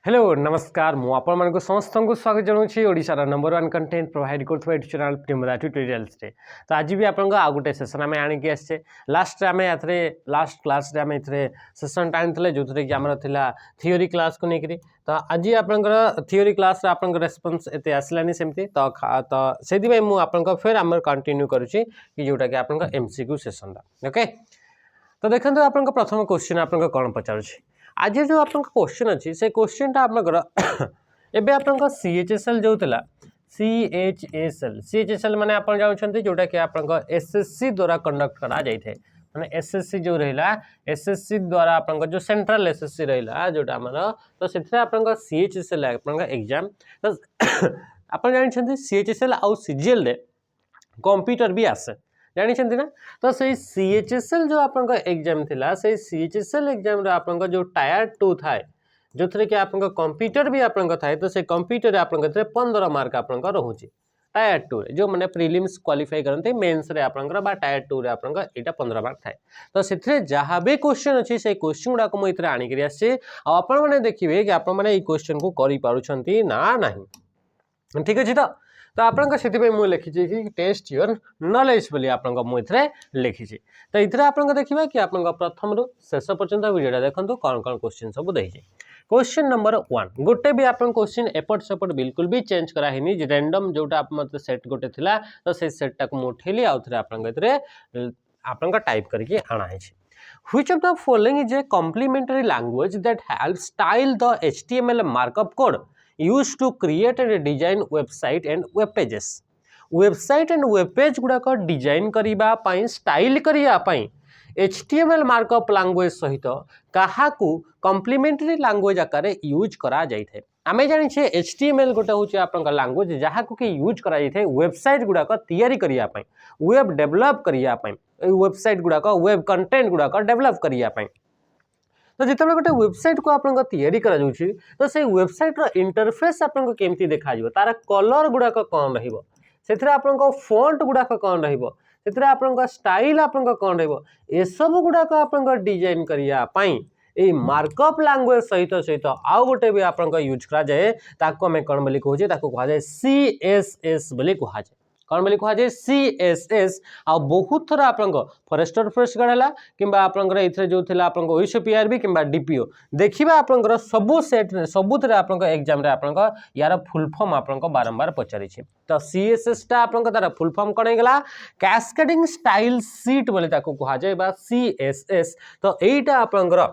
Hello नमस्कार मु आपण मानक समस्त को स्वागत जनाऊँगी ओडिशार नंबर 1 कंटेंट प्रोवाइड करथुवा यूट्यूब चैनल प्रेमदा ट्यूटोरियल्स रे। तो आज भी आपन आ गुटे सेशन आम आणिक आसे लास्ट आम यात्रे लास्ट क्लास रे आम एथरे सेशन टाइम थले जो कि आमर थिला थियोरी क्लास को लेकरी। तो आज आपनकर थियोरी क्लास रे आपनकर रेस्पॉन्स एते आसलानी सेमती तो सेदी भाई मु आपनकर फेर आम कंटिन्यू करूची कि जोटा कि आपनकर एमसीक्यू सेशन दा। ओके तो देखंतु आपनकर प्रथम क्वेश्चन आपनकर कोन पचारुची आज जो आप क्वेश्चन अच्छी से क्वेश्चन आपंकर एवं आप सीएचएसएल जो थिला सीएचएसएल माने आप जानते जोटा कि आप एसएससी द्वारा कंडक्ट करा जाए माने एसएससी जो रहा एसएससी द्वारा आप जो सेंट्रल एसएससी रहा जोटा आमर तो से आप सीएचएसएल एग्जाम तो आप जानते सीएचएसएल आउ सीजीएल रे कंप्यूटर भी आसे जानी ना। तो से सीएचएसएल जो आप एग्जाम थिला से सीएचएसएल एग्जाम रे आपन जो टायर 2 थाए जो थे कि आप कंप्यूटर भी आप थाए तो से कंप्यूटर आप 15 मार्क आप रोचे टायर 2 रे जो मैंने प्रिलिम्स क्वालिफाई करते मेन्स रे आपनकर बा टायर 2 रे आपनकर एटा 15 मार्क थाए। तो से जहाँ भी क्वेश्चन अच्छी से क्वेश्चन गुड़ाक मुझे आणिक आसे आपण मैंने देखिए कि आप क्वेश्चन को करें ना नहीं ठीक अच्छे। तो आपन से लिखी कि टेस्ट योर नॉलेज बोली आपन मुझे लिखी। तो ये आप देखा कि आप प्रथम रु शेष पर्यंत वीडियो देखो कौन कौन क्वेश्चन सब देखे। क्वेश्चन नंबर 1 गोटे भी आप क्वेश्चन एपट सेपट बिल्कुल भी चेंज करानी रैंडम जोटा आप मत सेट गोटे थिला तो से सेटा को उठेली आउ थे आपन टाइप करके आना है। Which of the following is a complementary language that helps style the HTML markup code used to create and design website and web pages? Website and web page गुड़ाक डिजाइन करने स्टाइल करने HTML markup language सहित क्या complimentary language आकार use करा जाए। आमे जानिछे HTML गोटे हूँ आपन लैंग्वेज जहाँ को कि यूज करा जाए वेबसाइट गुड़ाक तैयारी करने वेब डेवलप करने वेबसाइट गुड़ाक वेब कंटेंट गुड़ाक डेवलप करने। तो जिते गोटे वेबसाइट को आप तो से वेबसाइट रो इंटरफेस आपको केमती देखा तार कलर गुड़ाक कौन रहिबो से आपको फॉन्ट गुड़ाक कौन रहिबो से आपको स्टाइल आपको कौन रहिबो ए सब गुड़ाक आपको डिजाइन करने ये मार्कअप लैंग्वेज सहित सहित आउ गोटे भी आप यूज करा जाए ताको हमें कौन बोली कहूँ कह जाए CSS बोली कह जाए कौन बोली कह जाए CSS। आ बहुत थर आप फॉरेस्टर फॉरेस्ट गार्ड है कि आपंकर ये जो थे आप OSPRB कि DPO देखा आपंकर सबू सेट सबुथ आप एग्जाम आप यार फुल फॉर्म आप बारंबार पचारि। तो CSS टा आप तार फुल फॉर्म कौन होगा कैस्केडिंग स्टाइल सीट बोली कह जाए CSS। तो यहीटा आपंकर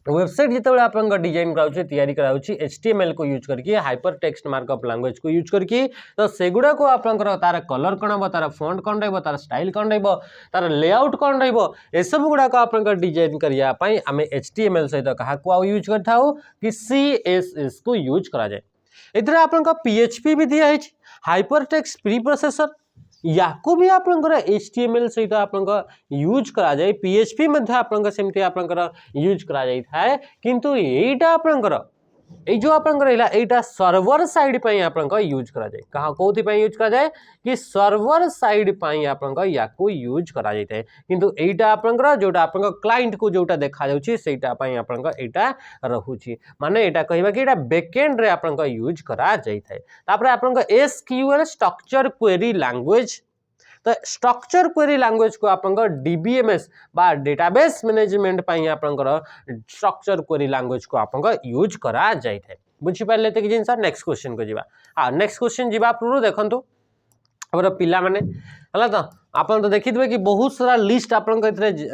वेबसाइट जिते आप डिजाइन कराऊँच HTML को यूज करके हाइपर टेक्स्ट मार्कअप लैंग्वेज को यूज करके तो सेगुड़ा को आपंकर तार कलर कौन हम तार फॉन्ट कौन रही तार स्टाइल कौन रही तार लेआउट कौन रही सब गुड़ाक आप डिजाइन करने आम HTML सहित क्या यूज करता कि CSS को यूज करा जाए। इधर आप PHP भी दिखाई हाइपर टेक्स्ट प्री प्रोसेसर या को भी आपंकर HTML सहित आप यूज करा जाए PHP मध्य आपंकर सेमती आपंकर यूज करा जाए थाए किंतु एटा आपंकर जो आपंकर एटा सर्वर साइड पे आपंकर यूज करा जाए कहाँ कोथि पे यूज करा जाए कि सर्वर साइड पे आपंकर या को यूज करा जाए थाए किंतु एटा आपंकर जोटा आपंकर क्लाइंट को जोटा देखा जाउची सेटा पे आपंकर एटा रहुची माने एटा कहबा कि एटा बैकएंड रे आपंकर यूज करा जाए थाए। तापर आपंकर SQL स्ट्रक्चर क्वेरी लैंग्वेज तो स्ट्रक्चर क्वेरी लैंग्वेज को आप DBMS बा डेटाबेस मैनेजमेंट आपंकर स्ट्रक्चर क्वेरी लैंग्वेज को आप यूज करा जाए बुझीपारे तो जिन नेक्स्ट क्वेश्चन को जीवा। हाँ नेक्स्ट क्वेश्चन जीवा पूर्व देखो आम पिला माने है तो आप तो देखिए कि बहुत सारा लिस्ट आप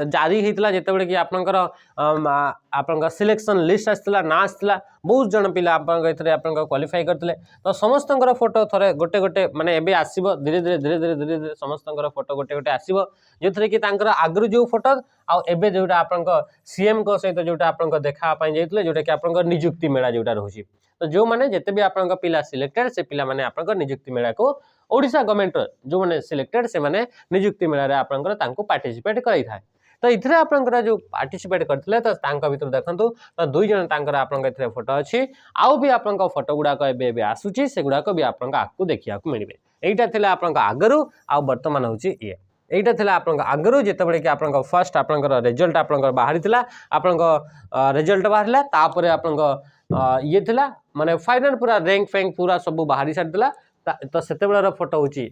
जारी होता जिते कि आपंकर सिलेक्शन लिस्ट आसला ना आसला बहुत जन पिला आप क्वालिफाई करते तो समस्त फोटो थे गोटे गोटे माने एबे आसीबो धीरे धीरे धीरे धीरे धीरे धीरे समस्त फोटो गोटे गोटे आसीबो जो कि आगु जो फोटो आबे जोटा आप CM को सहित जोटा आप देखापी जाते जोटा कि आप निजुक्ति मेला जोटा रोचे तो जो मैंने जिते भी आप पिला सिलेक्टेड से पिला माने आप निजुक्ति मेला को ओडिशा गवर्नमेंट जो मैंने सिलेक्टेड से माने निजुक्ति मेला आपको पार्टिसिपेट कराई था। तो इधर आप जो पार्टिसिपेट करते तो भर देखो तो दुई जन आप फोटो अच्छी आउ भी आप फोटो गुड़ाक आसूची से गुड़ाक भी आपको देखा मिले यहीटा थे आप आगु आ बर्तमान हूँ ये यहीटा थे आप आगु जिते कि आप फर्स्ट आप रिजल्ट आप बाहरी आप रिजल्ट बाहर तापर आप ये थिला माने फाइनल पूरा रैंक फैंक पूरा सब बाहरी सारला तो सेतेबेलर फोटो होची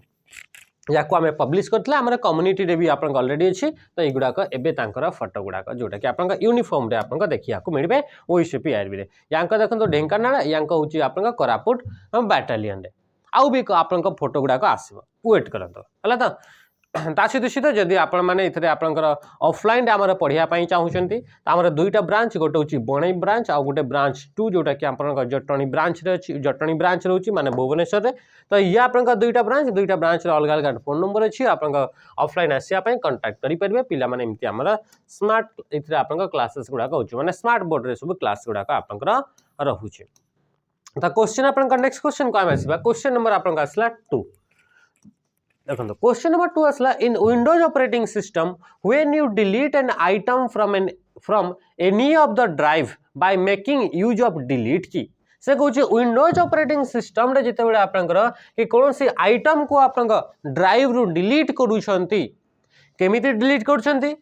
या को आमे पब्लिश करथला हमर कम्युनिटी रे भी आपन ऑलरेडी अछि तो एगुडा को एबे तांकर फोटो गुडा को जोटा कि आपन यूनिफॉर्म रे आपन देखिया को मिलबे ओईसीपी आरबी रे यांक देखन तो ढेंकानाळ यांक होची आपन कोरापुट बैटालियन रे आउ भी आपन फोटो गुडा को आसीबो वेट करंतो हला तो ता सहित जदि आपण मैंने इथे आपंकर ऑफलाइन आमर पढ़िया चाहूँगी तो आमर दुईटा ब्रांच गोटे हूँ बणई ब्रांच आउ गोटे ब्रांच 2 जोटा कि आप जटणी ब्रांच रे अछि जटणी ब्रांच रोची माने भुवनेश्वर रे तो ये आपंकर दुईटा ब्रांच रे अलग अलग फोन नंबर अच्छी आप ऑफलाइन आसिया कांटेक्ट करि परिबे पिला माने एमती आमर स्मार्ट इथे आपंकर क्लासेस गुडा होची माने स्मार्ट बोर्ड रे सब क्लास गुडा आपंकर रहुची तो क्वेश्चन आपंकर नेक्स्ट क्वेश्चन को आम आसीबा क्वेश्चन नंबर आपंकर आसला 2 देखो क्वेश्चन नंबर 2 असला in Windows operating system when you delete an item from any of the drive by making use of delete key से कहूँ विंडोज ऑपरेटिंग सिस्टम रे जिते आपंकर कि कौन सी आइटम को आप ड्राइव रु डिलीट करूछंती केमिति डिलीट करूछंती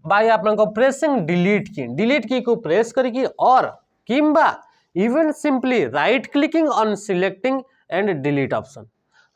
बाय आपंक प्रेसिंग डिलीट की को प्रेस करके और किंबा even simply right clicking on selecting and delete option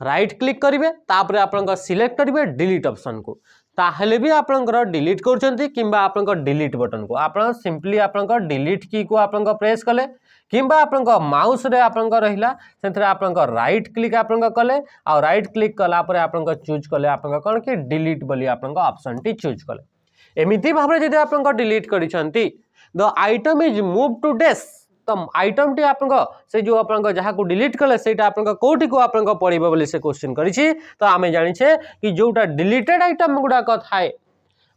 right click करेंगे तापर आपन सिलेक्ट करेंगे डिलीट ऑप्शन को ताहले भी आपनकर डिलीट करछंती किंबा आपनकर डिलीट बटन को आपन सिंपली आपनकर डिलीट की को आपनकर प्रेस कले किंबा आपनकर माउस रे आपनकर रहिला सेथरे आपनकर राइट क्लिक आपनकर कले आ राइट क्लिक कला परे आपनकर चूज कले आपनकर कोन कि डिलीट बोली आपनकर ऑप्शन टी चूज कले एमिति भाबरे जदि आपनकर डिलीट करिसंती the item is move to desk तो आइटम टी आपन से जो आपन जहाँ को डिलीट कले सेटा आपन कोठी को आपन पड़िबो बोली से क्वेश्चन करिछि तो आमे जानि छे कि जोटा डिलीटेड आइटम गुडा को थाए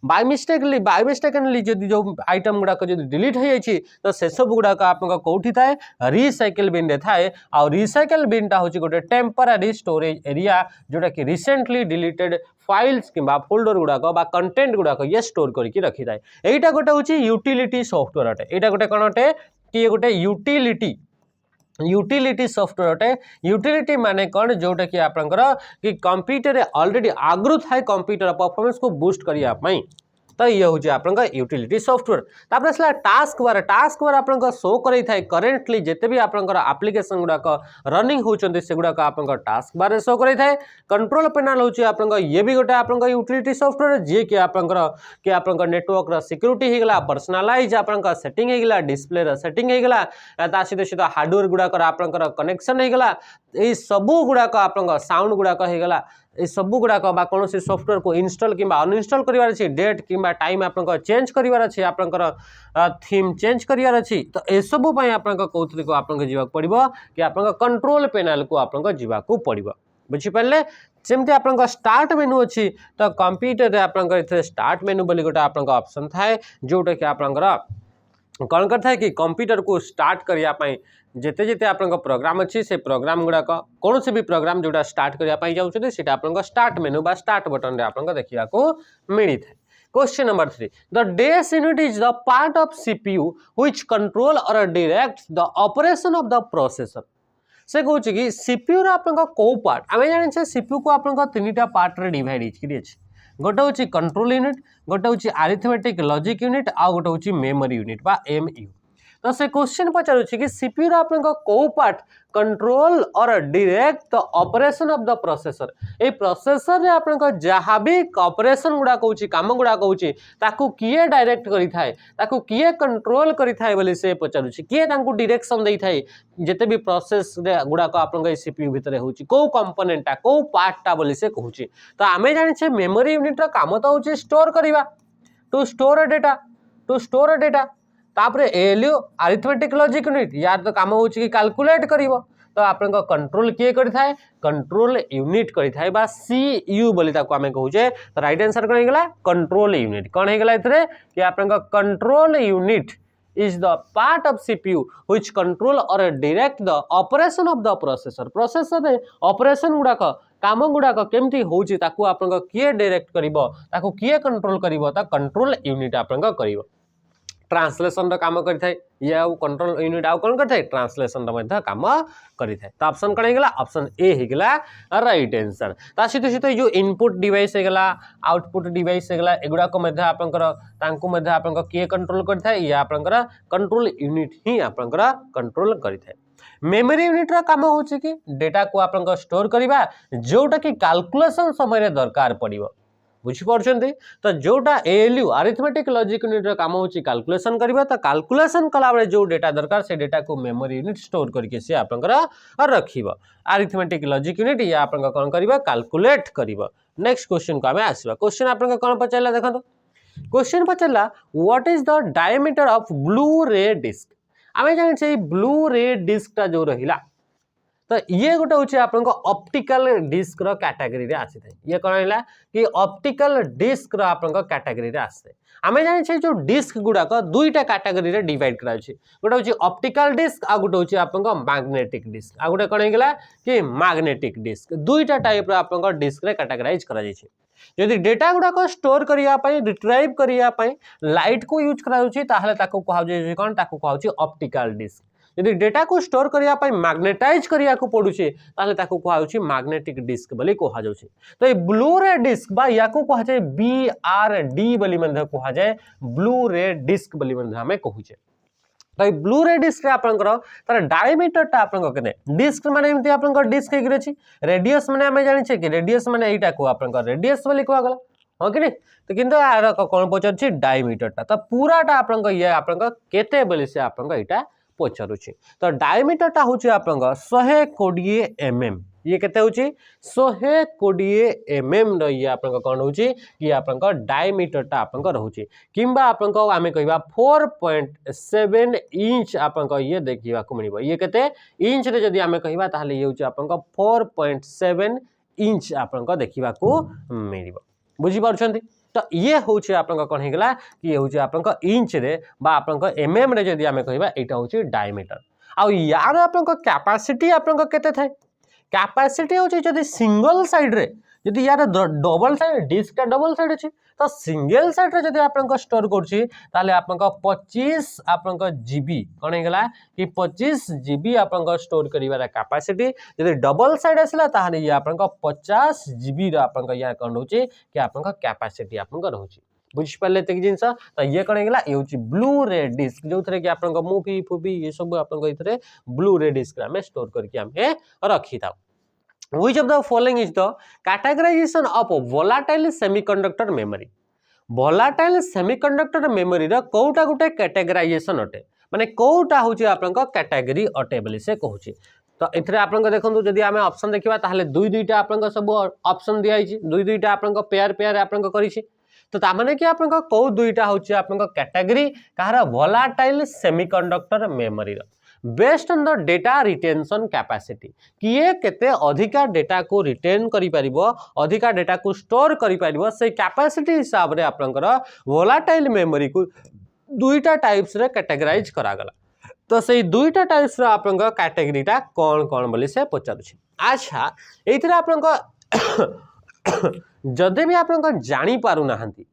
बाय मिस्टेकली जदि जो आइटम गुडा को जदि डिलीट हो जाइछि तो से सब गुडा को आपन कोठी थाए रिसाइकल बिन रे थाए आ रिसाइकल बिन टा होछि गोटे टेम्पररी स्टोरेज एरिया जोटा कि रिसेंटली डिलीटेड फाइल्स किंबा फोल्डर गुडा को बा कंटेंट गुडा को ये स्टोर करके रखि थाए एटा गोटे होछि यूटिलिटी सॉफ्टवेयर अटे एटा गोटे कोन अटे कि गोटे यूटिलिटी सॉफ्टवेयर अटे यूटिलिटी माने कौन जोटा कि आपनकर कि कंप्यूटर ऑलरेडी आगु थाए कंप्यूटर परफॉर्मेंस को बूस्ट करिया पई तो ये हूँ आपन यूटिलिटी सॉफ्टवेयर तापर असला टास्क बार आपन शो करै थाए करेंटली जेते भी आपन एप्लिकेशन गुडाक रनिंग होचंती से गुडाक आपन टास्क बार शो करै थाए कंट्रोल पैनल होची आपन ये भी गोटे आपन यूटिलिटी सॉफ्टवेयर जे कि आपन नेटवर्क रा सिक्योरिटी हे गला पर्सनलाइज आपन सेटिंग हे गला डिस्प्ले रा सेटिंग हे गला ता सीधे हार्डवेयर गुडाक आपन कनेक्शन हे गला ए सब गुडाक आपन साउंड गुडाक हे गला ए सब गुडाक बा कौन से सॉफ्टवेयर को इंस्टॉल किंबा अनइंस्टॉल करिवार अछि डेट किंबा टाइम आपन चेंज करिवार अछि आपन थीम चेंज करिवार अछि तो ए सब पय आपन कोथि को आपन जीवा पड़िबो कि आपन कंट्रोल पैनल को आपन जीवा को पड़िबो बुझि पाले सेमते आपन स्टार्ट मेनू अछि तो कंप्यूटर रे आपन इथे स्टार्ट मेनू बोली गोटा आपन ऑप्शन थाए जोटा कि आपन कौन करता है कि कंप्यूटर को स्टार्ट करिया पई जेते जेते आपन प्रोग्राम अच्छी से प्रोग्राम गुडा कौन से भी प्रोग्राम जोटा स्टार्ट करिया पई जाउछते सेटा आपन स्टार्ट मेनू बा स्टार्ट बटन रे आपन देखिया को मिली था question number 3 the dash unit is the part of CPU which control और directs the operation of the processor से कहूँ कि सीपीयू रे आपन को पार्ट आमे जानि छे सीपीयू को आपन तीनटा पार्ट रे डिवाइड करि अछि गोटे हूँ कंट्रोल यूनिट गोटे हूँ अरिथमेटिक लॉजिक यूनिट आ गोटे हूँ मेमोरी यूनिट बा एमयू तो से क्वेश्चन पचारुछि कि सीपीयू रा आपन को पार्ट कंट्रोल और direct the operation of the processor A processor रे आपन को जहाँ भी ऑपरेशन गुडा कहूँ काम गुडा कहूँ ताकू किए डायरेक्ट करि थाए ताकू किए कंट्रोल करि थाए बोली से पचारुछि किए तांकू डायरेक्शन देइ थाए जेते भी प्रोसेस रे गुडा को आपन सीपीयू भितरे होछि को कंपोनेंट टा को पार्ट टा बोली से कहूछि तो आमे जानि छे मेमोरी यूनिट रा काम तो होछि स्टोर करिवा टू स्टोर डेटा तापरे एलयू अरिथमेटिक लॉजिक यूनिट यार तो काम होछि कि कैलकुलेट करिवो तो आपन कंट्रोल किए करि थाए कंट्रोल यूनिट करि थाए बा सीयू बोली ताको आमे कहूजे तो राइट आंसर कोन हेगला कंट्रोल यूनिट कोन हेगला इतरे कि आपन control unit is the part of CPU which control or direct the operation of the processor रे ऑपरेशन गुडा काम गुडा केमती होछि ताकू आपन किए डायरेक्ट करिवो ताकू किए कंट्रोल करिवो ता कंट्रोल यूनिट आपन करिवो ट्रांसलेशन रो काम करिथाय ये आउ कंट्रोल यूनिट आउ कोन करथाय ट्रांसलेशन रो मध्य काम करिथाय तो ऑप्शन कोन हेगला ऑप्शन ए हेगला राइट आंसर ता सहित जो इनपुट डिवाइस हेगला आउटपुट डिवाइस हेगला एगुडा को मध्य आपनकर तांकु मध्य आपनकर के कंट्रोल करथाय या आपनकर कंट्रोल यूनिट ही आपनकर कंट्रोल करथाय मेमोरी यूनिट रा काम होची कि डेटा को आपनकर स्टोर करबा जोटा कि कैलकुलेशन समय रे दरकार पड़िबो बुझी पारछन्ते तो जोटा एएलयू अरिथमेटिक लॉजिक यूनिट रा काम होची कैलकुलेशन करबा तो कैलकुलेशन कला बेले जो डेटा दरकार से डेटा को मेमोरी यूनिट स्टोर करके से आपनकर रखिबो अरिथमेटिक लॉजिक यूनिट या आपनकर कोन करबा कैलकुलेट करबो नेक्स्ट क्वेश्चन को हमें आसीबा क्वेश्चन आपनकर कोन पचारला देखंतो क्वेश्चन पचारला what is the diameter of Blu ray disc आमे जानि छै ब्लू रे डिस्क ता जो रहिला तो ये गोटे हूँ आपन ऑप्टिकल डिस्क रो कैटेगरी रे आसी ये कौन है कि ऑप्टिकल डिस्क रो आपन कैटेगरी रे आसे आमे जानि छै जो डिस्क गुडाक दुईटा कैटेगरी रे डिवाइड करा छै गोटे हूँ ऑप्टिकल डिस्क आ गोटे हूँ आपन मैग्नेटिक डिस्क आ गोटे कौन हेगला कि मैग्नेटिक डिस्क दुईटा टाइप रो आपन डिस्क रे कैटेगराइज करा जाय छै यदि डेटा गुडाक स्टोर करिया पई रिट्राइव करिया पई लाइट को यूज करा छै ताहले ताको कहौ जे कोन ताको कहौ छै ऑप्टिकल डिस्क यदि डेटा को स्टोर करिया पई मैग्नेटाइज करिया को पडुचे ताले ताको कहौ छी मैग्नेटिक डिस्क बोली कहआ जाउ छी तो ए ब्लू रे डिस्क बा याको कहै छै बीआरडी बोली मंद कहआ जाय ब्लू रे डिस्क बोली मंद हमें कहू छै तो ब्लू रे डिस्क रे आपनकर तार डायमीटर ता आपनकर केते डिस्क माने एमती आपनकर डिस्क हेगरे छी रेडियस माने हमें जानि छै कि रेडियस माने एटा को आपनकर रेडियस बोली कहआ गला हां कि नहीं तो किंतु आर कोन पचर छी डायमीटर ता तो पूराटा आपनकर ये आपनकर केते बोली से आपनकर एटा पचारुछि तो डायमीटर ता होछि आपनकर 120 mm ये केते होछि 120 mm रो ये आपनकर कोन होछि कि आपनकर डायमीटर ता आपनकर होछि किंबा आपनकर आमे कहबा 4.7 इंच आपनकर ये देखिबा को मिलिबो ये केते इंच रे जदी आमे कहबा ताहले ये होछि आपनकर 4.7 इंच आपनकर देखिबा को मिलिबो बुझी पारछन्ती तो ये होछि आपनका कोन हेगला कि ये होछि आपनका इंच रे बा आपनका एमएम रे जदी हमें कहबा एटा होछि डायमीटर आ यार आपनका कैपेसिटी आपनका केते थाय कैपेसिटी होछि जदी सिंगल साइड रे जदी यार डबल साइड डिस्क का डबल साइड अछि तो सिंगल साइड रे जदी आपनका स्टोर करछि ताले आपनका 25 आपनका जीबी कोन हेगला कि 25 जीबी आपनका स्टोर करिवार कैपेसिटी जदी डबल साइड आसला ताहले ये आपनका 50 जीबी रा आपनका या कोन होछि कि आपनका कैपेसिटी आपनका रहउछि बुझि पाले तक जिंस तो ये कोन हेगला ये होछि ब्लू रे डिस्क जो थरे कि आपनका मूवी फूवी ये सब आपनका इथरे ब्लू रे डिस्क रा में स्टोर करके हमें रखि थाउ Which of the following is the categorization of volatile semiconductor memory? Volatile semiconductor memory रा कोटा गुटे categorization अटे माने कोटा होची आपनका कैटेगरी अटे बोली से कहूची तो इथरे आपनका देखंतु जदी हमें ऑप्शन देखिबा ताहले दुई दुईटा आपनका सब ऑप्शन दिया हिची दुई दुईटा आपनका पेयर पेयर आपनका करिछि तो ता माने कि आपनका को दुईटा होची आपनका कैटेगरी कहारा volatile semiconductor memory रा based on the data retention capacity किए केते अधिका डेटा को रिटेन करि परिबो अधिका डेटा को स्टोर करि परिबो से कैपेसिटी हिसाब रे आपनकर वोलाटाइल मेमोरी को दुईटा टाइप्स रे कैटेगराइज करा गला तो से दुईटा टाइप्स रे आपनकर कैटेगरीटा कोन कोन बोली से पचारु छी अच्छा एथिरे आपनकर जदे भी आपनकर जानि पारु नाहंती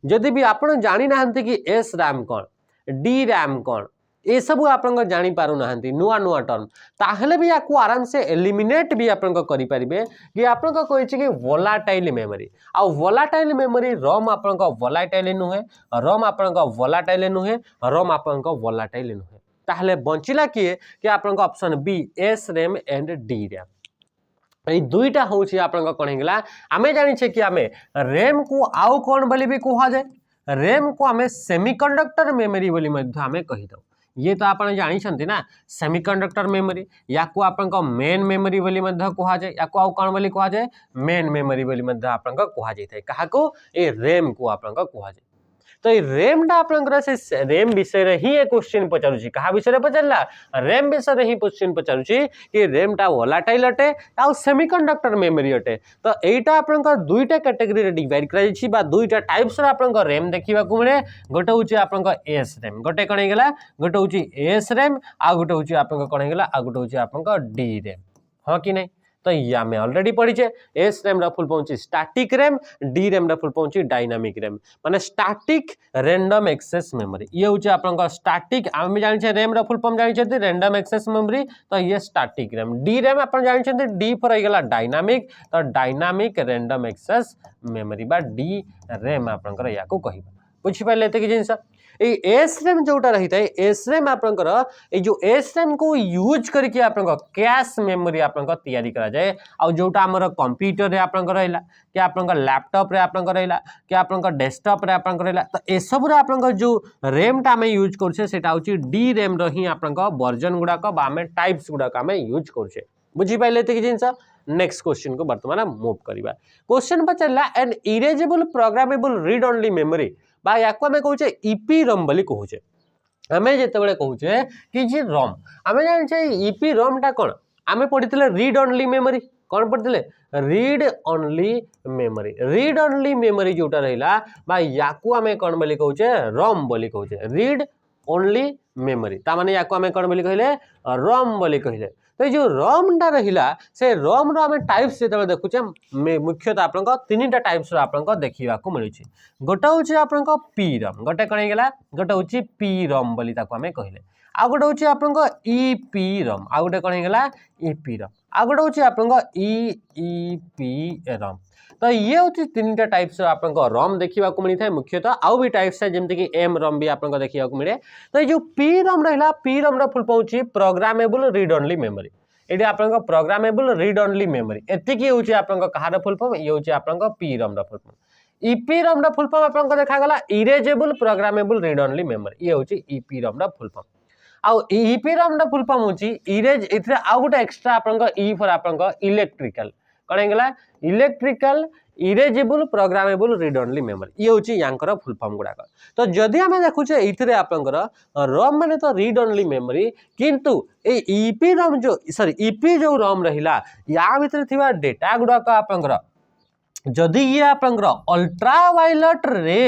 जदि भी आपन जानि नाहंती कि एस रैम कोन डी रैम कोन ये सब आपन जानी पारु नाहंती नुआ नुआ टर्म ताहले भी आपको आराम से एलिमिनेट भी आपन करि परिबे कि आपन को कहै छै कि वोलाटाइल मेमोरी आ वोलाटाइल मेमोरी रोम आपन को वोलाटाइल नुहे रोम आपन को वोलाटाइल नुहे रोम आपन को वोलाटाइल नुहे ताहले बंचिला किए कि आपन को option B S RAM and D RAM ए दुईटा होछि आपन को कोन हेगला आमे जानि छै कि आमे रैम को आउ कोन बोली भी कहवा जाय रैम को आमे सेमीकंडक्टर मेमोरी बोली मध्य आमे कहि दो ये तो आपने जानी छंती ना सेमीकंडक्टर मेमोरी या को आपन को मेन मेमोरी बोली मध्य कहवा जाय या को आउ कोन बोली कहवा जाय मेन मेमोरी बोली मध्य आपन को कहवा जाय कहा को ए रैम को आपन को कहवा जाय तो ये रैम डा आपन से रैम विषय रे ही एक क्वेश्चन पचारुची कहा विषय रे पचारला रैम विषय रे ही क्वेश्चन पचारुची कि रैम टा वोलाटाइल अटे आ सेमीकंडक्टर मेमोरी अटे तो एटा आपन को दुईटा कैटेगरी रे डिवाइड करा छी बा दुईटा टाइप्स रे आपन को रैम देखिबा को मिले गोटे होची आपन को एस रैम गोटे कोन हेगला गोटे होची एस रैम आ गोटे होची आपन को कोन हेगला आ गोटे होची आपन को डी रैम हां कि नहीं तो ये आम ऑलरेडी पढ़ीचे एस रैम फुल फॉर्म होची static RAM D RAM full form होची डायनामिक रैम माने स्टैटिक रैंडम एक्सेस मेमोरी ये होची आपन स्टैटिक आम जानि रैम फुल फॉर्म जानि रैंडम एक्सेस मेमोरी तो ये स्टैटिक रैम डी रैम आपन जानि डी फॉर हो गला डायनामिक तो डायनामिक रैंडम एक्सेस मेमोरी बा डी रैम आपन या को कहिबा बुझी पाले एते कि जिंस एस रैम जोटा रही है एस रैम आपंकर ये जो एस रैम को यूज करके आप कैश मेमोरी आपंकर तैयारी करा जाए आ जोटा हमर कंप्यूटर रे आपंकर रहला कि आपंकर लैपटॉप रे आपंकर रहला कि आपंकर डेस्कटॉप रे आपंकर रहला तो ए सब रे आपंकर जो रैम टा हमें यूज करछे सेटा होची डी रैम रो ही आपंकर वर्जन गुडा को बा हमें टाइप्स गुडा को हमें यूज करछे बुझी पाइले ते कि जिंस नेक्स्ट क्वेश्चन को वर्तमान मूव करबा क्वेश्चन पचला an erasable programmable read only memory बा याको हमें कहूचे ईपी रम बोली कहूचे हमें जेतेबेले कहूचे कि जे रम हमें जानिछे ईपी रम टा कोन हमें पढितले रीड ओनली मेमोरी कोन पढितले रीड ओनली मेमोरी जोटा रहिला बा याको हमें कोन बोली कहूचे रम बोली कहूचे रीड ओनली मेमोरी ता माने याको हमें कोन बोली कहले रम बोली कहले तो ये जो रम टा रहिला से रम रो हमें टाइप्स जेते देखुचे मुख्यतः आपन तीनटा टाइप्स रो आपन देखिबा को मिलुची गोटा होची आपन पी रम गोटे कोन गेला गोटे होची पी रम बोली ताको हमें कहले आ गोटे होची आपन ईपी रम आ गोटे कोन गेला ईपी रम आ गोटे होची आपन ईपी रम तो ये होची तीनटा टाइप्स आपन रम देखिबा को मिलि थाए मुख्यतः आउ भी टाइप्स है जेमते कि एम रम भी आपन देखिबा को मिले तो ये जो पी रम रहिला पी रम रो फुल पहुची प्रोग्रामेबल रीड ओनली मेमोरी एडी आपन प्रोग्रामेबल रीड ओनली मेमोरी एतिकी होची आपन कहार फुल फॉर्म ये होची आपन पी रम रो फुल फॉर्म ईपी रम रो फुल फॉर्म आपन देखा गला erasable programmable read only memory ये होची ईपी रम रो फुल फॉर्म आउ ईपी रम रो फुल फॉर्म होची इरेज इथरे आउ गोटे एक्स्ट्रा आपन ई फॉर आपन इलेक्ट्रिकल कोन हेगला electrical erasable programmable read only memory ये होची यांकर फुल फॉर्म गुडा तो जदि हमें देखुचे इथरे आपनकर रम माने तो रीड ओनली मेमोरी किंतु ए ईपी रम जो सॉरी ईपी जो रम रहिला या भितर थिबा डेटा गुडा का आपनकर जदि ये आपनकर अल्ट्रावायलेट रे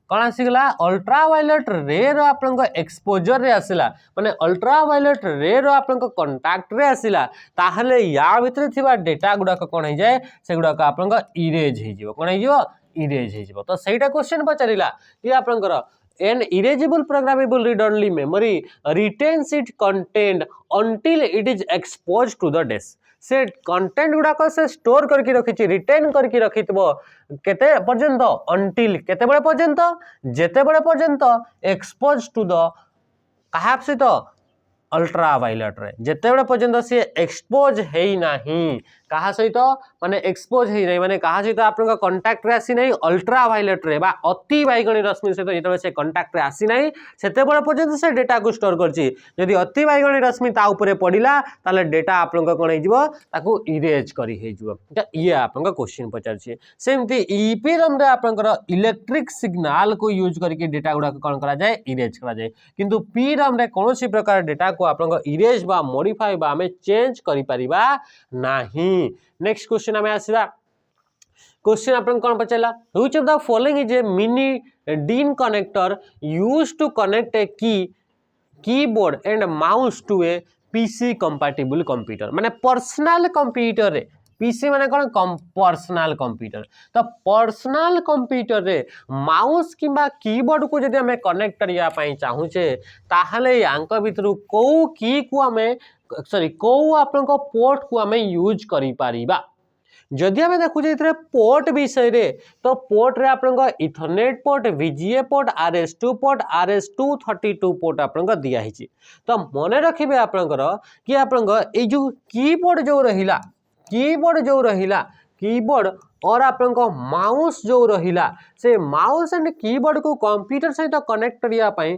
कौन आसीगला अल्ट्रावायलेट रे रो आपन एक्सपोजर रे आसिला माने अल्ट्रावायलेट रे रो आपन कांटेक्ट रे आसिला ताहले या भितर थिबा डेटा गुडा कोन हे जाय से गुडा का आपन इरेज हे जिवो कोन हे जिवो इरेज हे जिवो तो सेटा क्वेश्चन पचारिला कि आपनकर an erasable programmable read only memory retains its content until it is exposed to the disk से कंटेंट गुडा को से स्टोर करके रखिछि रिटेन करके रखितबो केते पर्यंत अंटिल केते बळे पर्यंत जेते बळे पर्यंत एक्सपोज टू द कहा सहित अल्ट्रावायलेट रे जेते बळे पर्यंत से एक्सपोज हेई नाही कहा सहित माने एक्सपोज हेई नाही माने कहा सहित आपन कांटेक्ट रे आसी नाही अल्ट्रावायलेट रे बा अति बाइगणी रश्मि सहित जेते से कांटेक्ट रे आसी नाही सेते बळे पर्यंत से डेटा को स्टोर करछि यदि अति बाइगणी रश्मि ता ऊपर पडिला ताले डेटा आपन कोन हे जिवो ताको इरेज करी हे जिवो ये आपन क्वेश्चन पचार छी सेमती ईपी रम रे आपन इलेक्ट्रिक सिग्नल को यूज करके डेटा गुडा कोन करा जाय इरेज करा जाय किंतु पी रम रे कोनोसी प्रकार डेटा को आपन इरेज बा मॉडिफाई बा हमें चेंज करि परिबा नाही नेक्स्ट क्वेश्चन हमें आसीबा क्वेश्चन अपन कौन पचला which of the following is a mini DIN connector used to connect a keyboard and mouse to a PC compatible computer माने पर्सनल कंप्यूटर रे पीसी माने कौन पर्सनल कंप्यूटर तो पर्सनल कंप्यूटर रे माउस किंबा कीबोर्ड को जदि हमें कनेक्ट करिया पई चाहूचे ताहले यांक भितरु को की को हमें सॉरी को आपन को पोर्ट को हमें यूज करि पारिबा जदि हमें देखुचे इथरे पोर्ट विषय रे तो पोर्ट रे आपन Ethernet port VGA port RS2 port RS232 port आपन दिया हिची तो मने रखिबे आपन कि आपन ए जो कीबोर्ड जो रहिला कीबोर्ड और आपन माउस जो रहिला से माउस एंड कीबोर्ड को कंप्यूटर सहित कनेक्ट करिया पई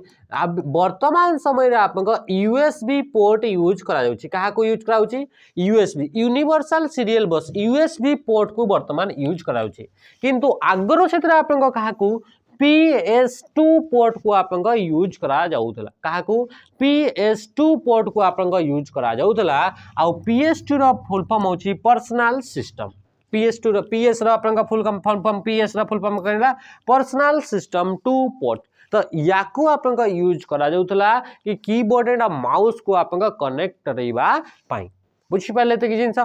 वर्तमान समय रे आपन USB पोर्ट यूज करा जाउची कहा को यूज करा जाउची USB यूनिवर्सल सीरियल बस USB पोर्ट को वर्तमान यूज करा जाउची किंतु आगरो क्षेत्र आपन कहा को PS2 पोर्ट को आपन यूज करा जाउतला कहा को PS2 पोर्ट को आपन यूज करा जाउतला आ PS2 रो फुल फॉर्म होची पर्सनल सिस्टम PS2 रो PS रो आपन फुल फॉर्म PS रो फुल फॉर्म करला पर्सनल सिस्टम 2 पोर्ट तो याकू आपन यूज करा जाउतला कि कीबोर्ड एंड माउस को आपन कनेक्ट करैबा पाई बुझि पाले त कि जिंस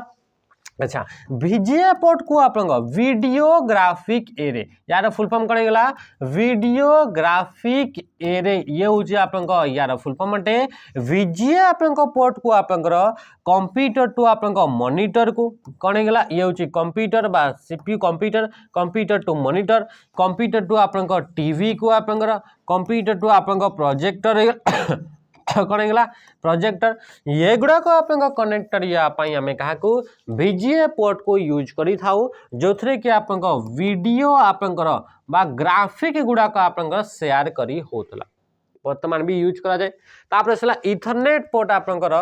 अच्छा VGA पोर्ट को आप वीडियोग्राफिक एरे यार फुल फॉर्म कौन गला वीडियोग्राफिक एरे ये हूँ आप यार फुल फॉर्म अटे VGA आप पोर्ट को आप कंप्यूटर टू आप मॉनिटर को कौन गला ये हूँ कंप्यूटर बा CPU कंप्यूटर टू मॉनिटर कंप्यूटर टू आप टीवी को आप कंप्यूटर टू आप प्रोजेक्टर कौन है प्रोजेक्टर ये गुड़ाक आप कनेक्टर यापाई आम क्या VGA पोर्ट को यूज करी थाउ जो थे कि आप वीडियो आपंकर बा ग्राफिक गुड़ाक आप शेयर करी होतला वर्तमान भी यूज करा जाए तापर सला इथरनेट पोर्ट आपंकर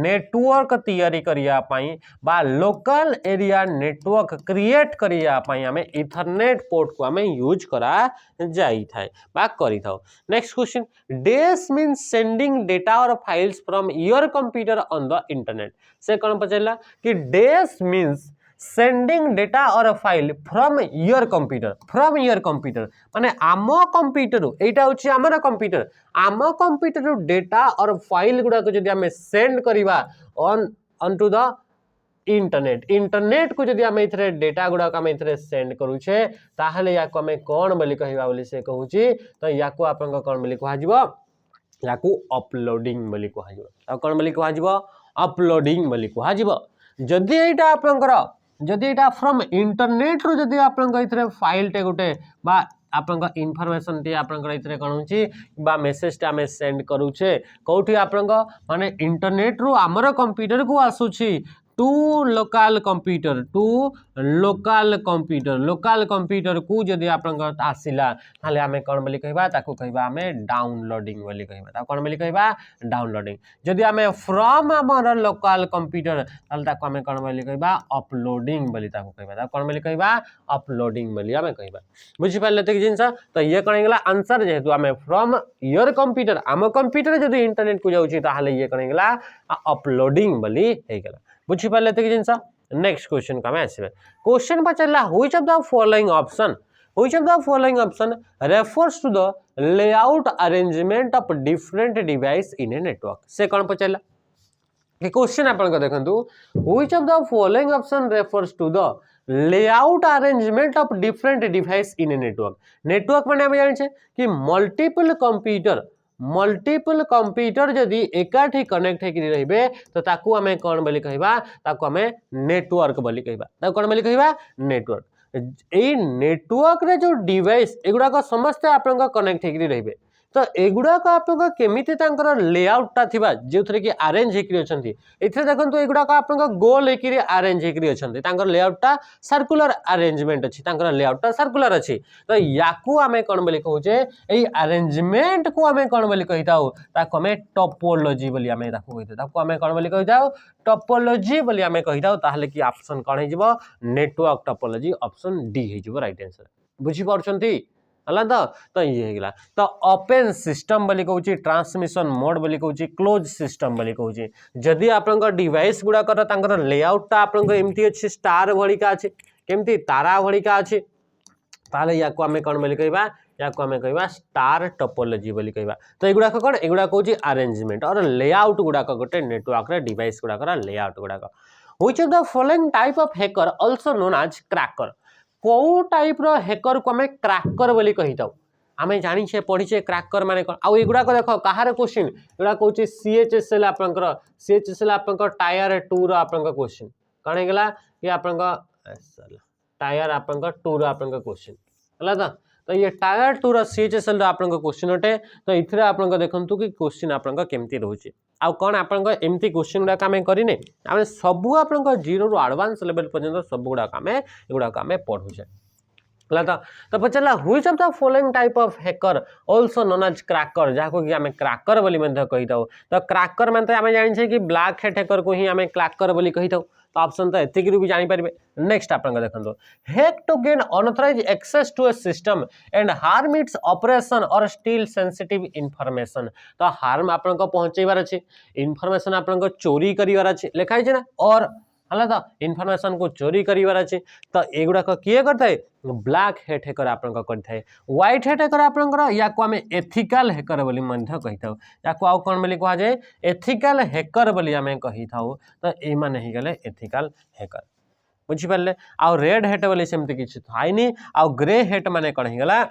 नेटवर्क तैयारी करिया पाई बा लोकल एरिया नेटवर्क क्रिएट करिया पाई हमें इथरनेट पोर्ट को हमें यूज करा जाई थाए बा करी थाओ next question dash means sending data और files from your computer on the internet से कौन पचारा कि डेस मीन्स सेंडिंग डेटा और फाइल फ्रॉम योर कंप्यूटर माने आम कंप्यूटर एटा होची हमर कंप्यूटर आम कंप्यूटर डेटा और फाइल गुडा को जदी हमें सेंड करिवा ऑन टू द इंटरनेट को जदी हमें इथरे डेटा गुडा को हमें इथरे सेंड करूछे ताहले या को हमें कोन बोली कहिबा बोली से कहूची तो या को आपन कोन बोली कहा जिवो या को अपलोडिंग बोली कहा जिवो आ कोन बोली कहा जिवो अपलोडिंग बोली कहा जिवो जदी एटा आपनकर जदि एटा फ्रॉम इंटरनेट रो जदि आपन इथरे फाइल टे गुटे बा आपन इनफॉरमेशन टी आपन इथरे कोन होची बा मेसेज टा हमें सेंड करूछे कोठी आपन माने इंटरनेट रो हमर कंप्यूटर को आसुची टू लोकल कंप्यूटर को जदि आपन आसिला ताले हमें कोन बोली कहबा ताको कहबा हमें डाउनलोडिंग बोली कहबा ता कोन बोली कहबा डाउनलोडिंग जदि हमें फ्रॉम हमर लोकल कंप्यूटर ताले ताको हमें कोन बोली कहबा अपलोडिंग बोली ताको कहबा ता कोन बोली कहबा अपलोडिंग बोली हमें कहबा बुझि पाले त जिंस तो ये कोन गेला आंसर जेहेतु हमें फ्रॉम योर कंप्यूटर आम कंप्यूटर जदि इंटरनेट को जाउची ताले ये कोन गेला अपलोडिंग बोली हे गेला बुझी पाले तो जिनस नेक्स्ट क्वेश्चन का मैं आसबे क्वेश्चन पचारला which of the following option refers to the layout arrangement of different device in a network से कौन पचारला कि क्वेश्चन आपन देखंतु which of the following option refers to the layout arrangement of different device in a network माने हम जानि छे कि मल्टीपल कंप्यूटर जदि एकाठी कनेक्ट होकर रहिबे तो ताकू हमें कौन बोली कहबा ताकू हमें नेटवर्क बोली कहबा ताकू कौन बोली कहबा नेटवर्क ए नेटवर्क रे जो डिवाइस एगुडा को समस्त आपन कनेक्ट होकर रहिबे तो एगुडा को आपन केमिति तांकर लेआउट ता थिबा जेउथरे कि अरेंज हेकरी अछंती एथे देखंतु एगुडा को आपन गोल हेकरी अरेंज हेकरी अछंती तांकर लेआउट ता सर्कुलर अरेंजमेंट अछि तांकर लेआउट ता सर्कुलर अछि तो याकू हमें कोन बोली कहूचे एई अरेंजमेंट को हमें कोन बोली कहिताउ ताको हमें टोपोलॉजी बोली हमें ताको कहिताउ ताको हमें कोन बोली कहिताउ टोपोलॉजी बोली हमें कहिताउ ताहले कि ऑप्शन कोन हे जिवो नेटवर्क टोपोलॉजी ऑप्शन डी हे जिवो राइट आंसर बुझी पाउछंती हला तो ये गला तो ओपन सिस्टम बोली कहूँ ट्रांसमिशन मोड बोली कहूँ क्लोज सिस्टम बोली कहूँ जदि आपन डिवाइस गुड़ाकर लेआउटा आपन एमती अच्छी स्टार भलिका अच्छे केमती तारा भलिका अच्छे ताले या को हमें कौन बोली कहबा या को हमें कहबा स्टार टोपोलॉजी बोली कहबा तो एगुड़ा कौन एगुड़ा कहूँ अरेंजमेंट और लेआउट गुड़ाक गोटे नेटवर्क रे डिवाइस गुड़ाकर लेआउट गुड़ाक which of the following type of hacker also known as cracker को टाइप रो हैकर को हमें क्रैकर बोली कहिताउ आमे जानि छे पढी छे क्रैकर माने कोन आ एगुडा को देखो कहार क्वेश्चन एगुडा कहूची सीएचएसएल आपनकर सीएचएसएल आपनकर टायर 2 रो आपनकर क्वेश्चन कोन हेगला कि आपनकर टायर आपनकर 2 रो आपनकर क्वेश्चन हला तो ये टायर 2 रो सीएचएसएल रो आपनकर क्वेश्चन अटे तो इथरे आपनकर देखंतु कि क्वेश्चन आपनकर केमती रहउची आ कोन आपनकर एमती क्वेश्चन गुडा का में करिने आमे सबु आपनकर जीरो रो एडवांस लेवल पर्यंत सब गुडा का में एगुडा का में पढु छे तो पचारा which of the following type of hacker also known as cracker जाको कि हमें क्रैकर बोली मध्ये कहिताउ तो क्रैकर मानते हमें जानि छे कि ब्लैक हैट हैकर को ही हमें क्रैकर बोली कहिताउ तो ऑप्शन तो एतिक भी जानि परबे नेक्स्ट आपन देखंतो hack to gain unauthorized access to a system and harm its operation और स्टील सेंसिटिव इंफॉर्मेशन तो हार्म आपन को पहुंचेबार अछि इंफॉर्मेशन आपन को चोरी करिवार अछि लिखाइ छै ना और हला तो इनफॉरमेशन को चोरी करिवार अछि तो एगुडा को किए करथाय ब्लैक हैट हैकर आपन को करथाय व्हाइट हैट हैकर आपन को या को हमें एथिकल हैकर बोली मध्ये कहिथाउ या को आ कोन बोली कहा जाय एथिकल हैकर बोली हमें कहिथाउ तो ए माने ही गेले एथिकल हैकर बुझिपारे आउ रेड हेट बोली सेमती किसी थाइनी आउ ग्रे हेट माने कौन होगा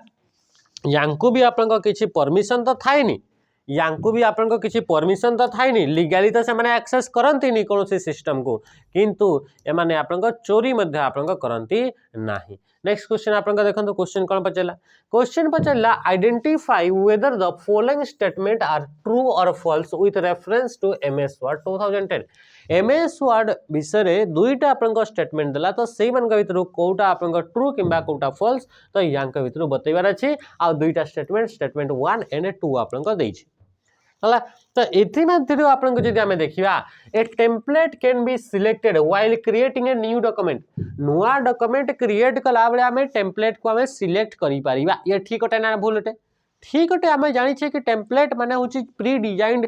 यांकु भी आपन किसी परमिशन तो थाइनी यांकु भी आपन किसी परमिशन तो थाइनी लीगली तो से माने एक्सेस करंती कौन से सिस्टम को किंतु ए माने आपन चोरी मध्य आपन करंती नाही। नेक्स्ट क्वेश्चन आपन देखो क्वेश्चन कौन पचारा क्वेश्चन पचारा identify whether the following statement are true और false with reference to MS Word 2010 MS Word विषय दुईटा आपन स्टेटमेंट देला तो सेई मन भितर कोटा आपन ट्रू किंबा कोटा फॉल्स तो यांक भितर बतैबार अछि आ दुईटा स्टेटमेंट 1 एंड 2 आपन देछि हला तो एथि मध्यरु आपन को जदि हमें देखिबा a template can be selected while creating a new document नुआ डॉक्यूमेंट क्रिएट कला बेले हमें टेम्पलेट को हमें सिलेक्ट करि परिबा ये ठीक अटे ना भूल अटे ठीक अटे हमें जानि छे कि टेम्पलेट माने होची प्री डिजाइन्ड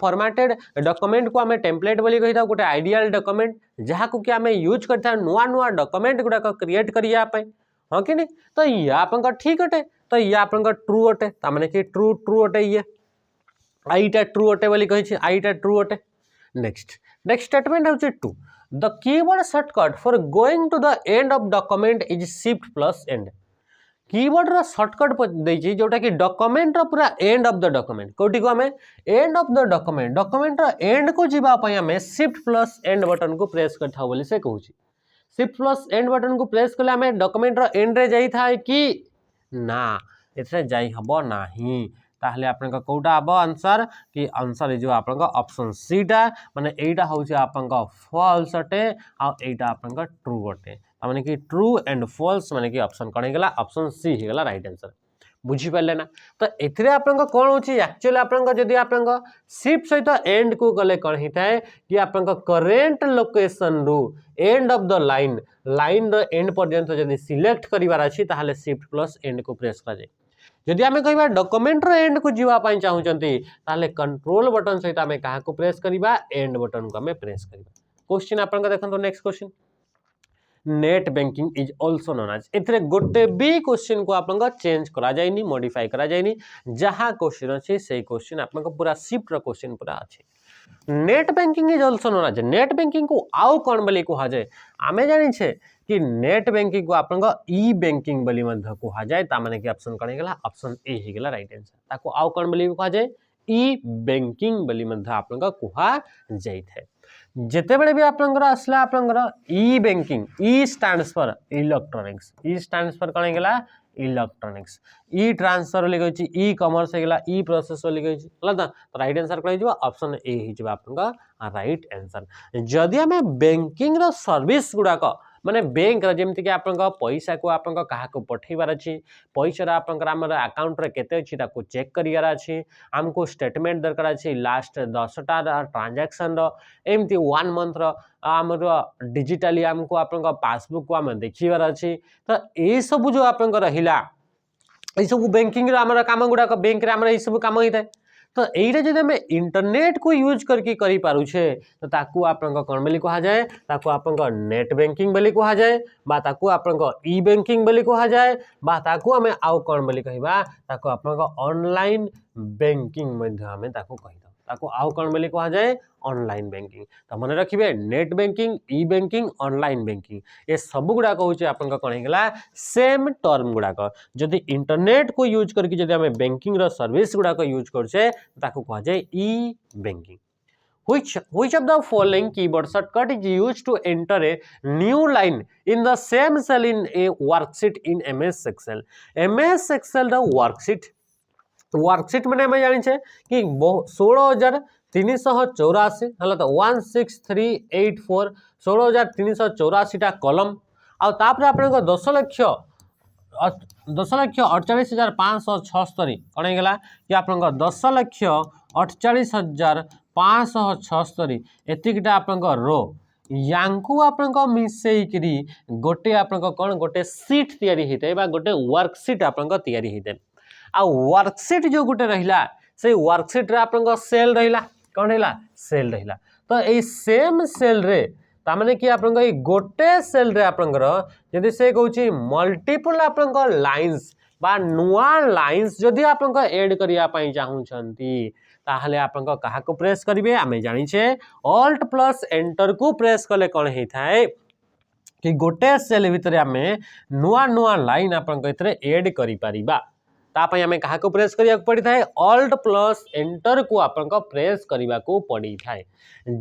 फॉर्मेटेड डॉक्यूमेंट को हमें टेम्पलेट बोली कहिता गोटे आइडियल डॉक्यूमेंट जहा को कि हमें यूज करता नुआ नुआ डॉक्यूमेंट गुडा को क्रिएट करिया पय हां कि नहीं तो या आपन ठीक अटे तो या आपन ट्रू अटे ता माने कि ट्रू अटे ये आईटा ट्रू अटे बोली कहि आईटा ट्रू अटे नेक्स्ट स्टेटमेंट होची 2 the keyword shortcut for going to the end of document is shift plus end keyword रो शॉर्टकट देछि जोटा कि डॉक्यूमेंट रो पूरा एंड ऑफ द डॉक्यूमेंट कोटी को हमें एंड ऑफ द डॉक्यूमेंट रो एंड को जीवा पय हमें शिफ्ट प्लस एंड बटन को प्रेस करथा बोली से कहूची शिफ्ट प्लस एंड बटन को प्रेस कले हमें डॉक्यूमेंट रो एंड रे जाई था कि ना एथरे जाई हबो नाही ताहले आपन कोटा हबो आंसर कि आंसर जो आपन ऑप्शन सी टा माने एटा होची आपन फॉल्स अटे आ एटा आपन ट्रू अटे माने कि ट्रू एंड फॉल्स माने कि ऑप्शन कौन हेगला ऑप्शन सी हेगला राइट आंसर बुझी पाले ना तो एथरे आपन कौन होची एक्चुअली आपन जदी आपन शिफ्ट सहित एंड को गले कौन हिताए कि आपन करेंट लोकेशन रु and of the line the end पर्यंत जदी सिलेक्ट करिवार अछि ताहाले शिफ्ट प्लस एंड को प्रेस करा जाय जदि आमे कहबा डॉक्यूमेंट रो एंड को जीवा पाई चाहूचंती ताहाले कंट्रोल बटन सहित आमे कहा को प्रेस करिबा एंड बटन को आमे प्रेस करिबा क्वेश्चन आपन देखंतो next question net banking is also known as एथरे गोटे भी क्वेश्चन को आपन चेंज करा जायनी मॉडिफाई करा जायनी जहां क्वेश्चन अछि सेही क्वेश्चन आपन पूरा शिफ्ट रो क्वेश्चन पूरा अछि net banking is also known as net banking को आउ कोन बोली कहा जाय आमे जानि छे कि नेट बैंकिंग को आपन ई बैंकिंग बोली मध्य कहा जाय ता माने कि ऑप्शन कने गेला ऑप्शन ए हे गेला राइट आंसर ताको आउ कोन बोली कहा जाय ई बैंकिंग बोली मध्य आपन कहा जाय थे जेते बेले भी आपनकर असला आपनकर E banking E stands for electronics E stands for कोन गेला इलेक्ट्रॉनिक्स ई ट्रांसफर लिखै छी ई कॉमर्स गेला ई प्रोसेस लिखै छी हला तो राइट आंसर कोन हिजबा ऑप्शन ए हिजबा आपनका राइट आंसर जदी हमें बैंकिंग रो सर्विस गुडा को माने बैंक जेमति कि आपन पैसा को आपन कहा को पठेबार अछि पैसा आपन हमर अकाउंट रे केते अछि ताको चेक करियार अछि हमको स्टेटमेंट दरकार अछि लास्ट 10टा ट्रांजैक्शन रो एमति 1 मंथ रो हमर डिजिटली हमको आपन पासबुक को हम देखिबार अछि तो ए सब जो आपन रहिला ए सब बैंकिंग रो हमर काम गुडा को बैंक रे हमर ए सब काम होइते तो एटा जदि हमें इंटरनेट को यूज करके करि पारु छे तो ताकू आपन कोन बोली कहा जाय ताकू आपन नेट बैंकिंग बोली कहा जाय बा ताकू आपन ई बैंकिंग बोली कहा जाय बा ताकू हमें आउ कोन बोली कहिबा ताकू आपन ऑनलाइन बैंकिंग मध्ये हमें ताकू कहिदा ताकू आउ कोन बोली कहा जाय ऑनलाइन बैंकिंग तो मन रखिबे नेट बैंकिंग ई बैंकिंग ऑनलाइन बैंकिंग ये सब गुडा को होचे आपन कोन हेगला सेम टर्म गुडा को जदि इंटरनेट को यूज करके जदि हमें बैंकिंग रो सर्विस गुडा को यूज करछे ताकू कहा जाय ई banking which of the following keyboard shortcut is used to enter a new line in the same cell in a worksheet in MS Excel रो वर्कशीट माने हमें जानि छे कि 16384 हला तो 16384 16384 टा कॉलम आ तापर आपन 10,48,576 कौन होगा कि आप 10,48,576 एतिकटा आपन रो यांकु आपन मिसेइकरी गोटे आपन कोन गोटे सीट तयारी हेते बा गोटे वर्कशीट आपन तयारी हेते आ वर्कशीट जो गोटे रहिला से वर्कशीट रे आपन सेल रहिला कोन रहिला सेल रहिला तो ए सेम सेल रे ता माने कि आपन ई गोटे सेल रे आपन जदि से कहूची मल्टीपल आपन लाइंस बा नुआ लाइंस जदि आपन ऐड करिया पई चाहू छंती ताहले आपन कहा को प्रेस करिवे आमे जानि छे ऑल्ट प्लस एंटर को प्रेस कले कोन हेई थाए कि गोटे सेल भितर आम नुआ नुआ लाइन आपन एड करिपारिबा तापई आम क्या प्रेस करिया पड़ी थाए ऑल्ट प्लस एंटर को आपन प्रेस करने को पड़ी थाए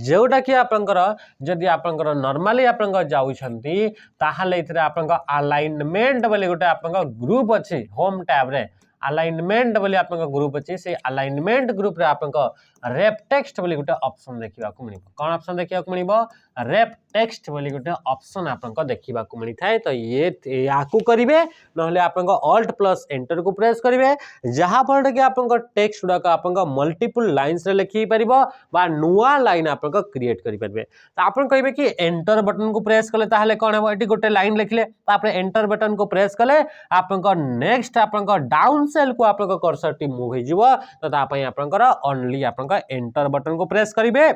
जोटा कि आपंकर जदि आपंकर नॉर्मली आपन जाउछंती ताहाले इथरे आपन अलाइनमेंट बोले गोटे आपन ग्रुप अच्छी होम टैब रे अलाइनमेंट बोली आपन ग्रुप अच्छी से अलाइनमेंट ग्रुप रे आपन रेप टेक्स्ट बोली गोटे ऑप्शन देखा मिलिबो कौन ऑप्शन देखा मिलिबो रेप टेक्स्ट बोली गोटे ऑप्शन आपन देखा मिली थाए तो ये याकू करिवे नहले आपन ऑल्ट प्लस एंटर को प्रेस करिवे जहां फल कि आपन टेक्स्ट गुडा आपन मल्टीपल लाइन्स रे लिखि परिबो बा नुआ लाइन आपन क्रिएट करि परिबे तो आपन कहिबे कि एंटर बटन को प्रेस कले ताहले कोन हेबो एटी गोटे लाइन लिखले तापर एंटर बटन को प्रेस कले आपन नेक्स्ट आपन डाउन सेल को आपन कर्सर टी मूव हो जिवो तो तापई आपन ओनली आपन एंटर बटन को प्रेस करिवे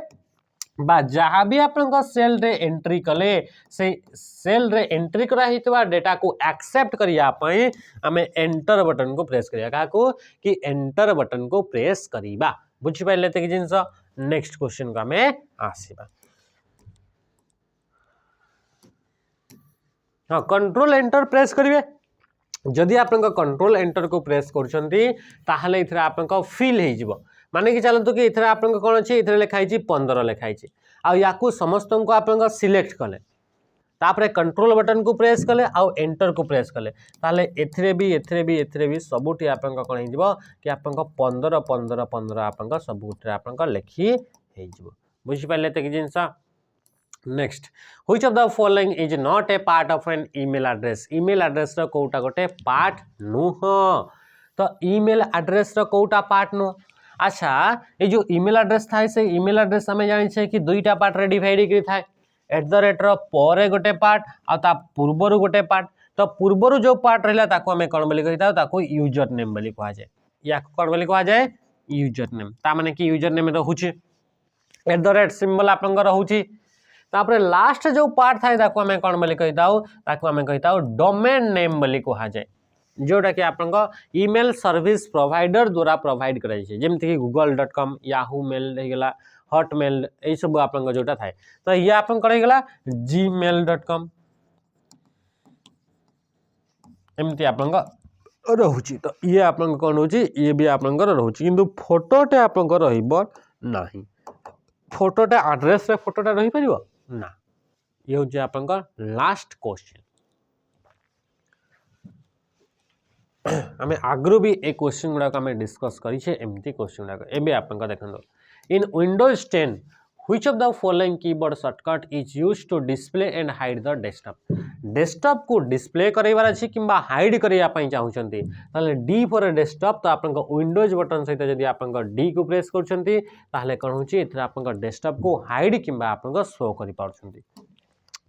बा जहाँ भी आपन सेल रे एंट्री कले से सेल रे एंट्री करा हितवा डेटा को एक्सेप्ट करिया पई हमें एंटर बटन को प्रेस करिया काको कि एंटर बटन को प्रेस करिबा बुझि पाइले ते कि जिंस नेक्स्ट क्वेश्चन को हमें आसीबा हां कंट्रोल एंटर प्रेस करिवे जदि आपन कंट्रोल एंटर को प्रेस करछंती ताहाले इथरा आपन फील हे जिवो माने कि चलतो कि इथरा आपन कोन अछि इथरा लिखाई छी 15 लिखाई छी आ याकू समस्त को आपन सिलेक्ट कले तापरे कंट्रोल बटन को प्रेस कले आ एंटर को प्रेस कले ताले एथरे भी सबुटी आपन कोन हे जिवो कि आपन 15 15 15 आपन सबुटी आपन लिखि हे जिवो बुझि पाले ते कि जिंस next which of the following is not a part of an email address रो कोटा गोटे पार्ट नुह तो ईमेल एड्रेस रो कोटा पार्ट नु अच्छा ये जो ईमेल एड्रेस थाए से ईमेल एड्रेस हमें जानि छे कि दुईटा पार्ट रे डिवाइड करि थाए @ रो परे गोटे पार्ट आ ता पूर्वरु गोटे पार्ट तो पूर्वरु जो पार्ट रहला ताको हमें कोन बोली कहिता ताको यूजर नेम बोली कहा जाए या कोन बोली कहा जाए यूजर नेम ता माने कि यूजर नेम रहउची @ सिंबल आपन रहउची तापरे लास्ट जो पार्ट थाए ताको हमें कोन बोली कहिताउ ताको हमें कहिताउ डोमेन नेम बोली कहा जाए जोटा कि आपन ईमेल सर्विस प्रोवाइडर द्वारा प्रोवाइड कराई छे जेमति कि google.com याहू मेल हे गेला हॉटमेल ए सब आपन जोटा थाए तो ये आपन करे गेला gmail.com एमति आपन रहउची तो ये आपन कोन होची ये भी आपन रहउची किंतु फोटोटे आपन रहिबो नाही फोटोटा एड्रेस रे फोटोटा रही परिबो ना ये होची आपन लास्ट क्वेश्चन हमें आगरू भी एक क्वेश्चन गुड़ा को हमें डिस्कस करी छे एमती क्वेश्चन गुड़ा एबे आपन का देखन in Windows 10 which of the following keyboard shortcut is used to display and hide the desktop को डिस्प्ले करैबार अछि किबा हाइड करैया पई चाहुचंती ताले डी फॉर डेस्कटॉप तो आपन विंडोज बटन सहित जदि आपन डी को प्रेस करचंती ताले कोन होची एथरा आपन डेस्कटॉप को हाइड किबा आपन शो करि पारचंती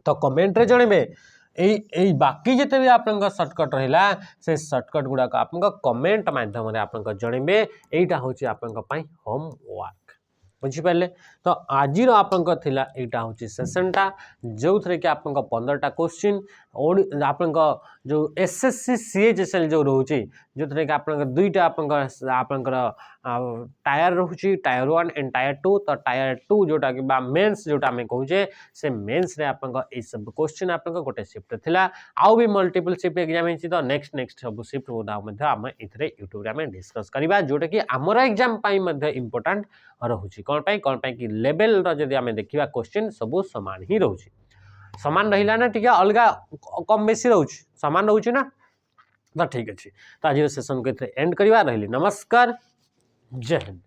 तो कमेंट रे जणेबे ए बाकी जिते भी आपन शॉर्टकट रहिला से शॉर्टकट गुडा का आपन कमेंट माध्यम रे आपन जणेबे एटा होची आपन पई होमवर्क बुझी पाले तो आज आपन थिला एटा होची सेशनटा जो थरे कि आपन 15टा क्वेश्चन आपन जो एसएससी सीएचएसएल जो रहउची जो थरे कि आपन दुईटा आपन टायर रहउची टायर 1 एंड टायर 2 तो टायर 2 जोटा कि बा मेंस जोटा में कहूचे से मेंस रे आपन ए सब क्वेश्चन आपन गोटे शिफ्ट थिला आउ भी मल्टीपल शिफ्ट एग्जाम हिची तो नेक्स्ट सब शिफ्ट होदा मध्ये हम इथरे YouTube रे हम डिस्कस करिबा जोटा कि हमर एग्जाम पाई मध्ये इंपोर्टेंट रहउची कोन पाई कि लेवल रो जदि हमें देखिबा क्वेश्चन सब समान ही रहउची समान रहिला ना ठीक अलगा कम बेसी रहउची समान रहउची ना तो ठीक अछि तो आज सेशन को एंड करिबा रहली नमस्कार जय हिंद।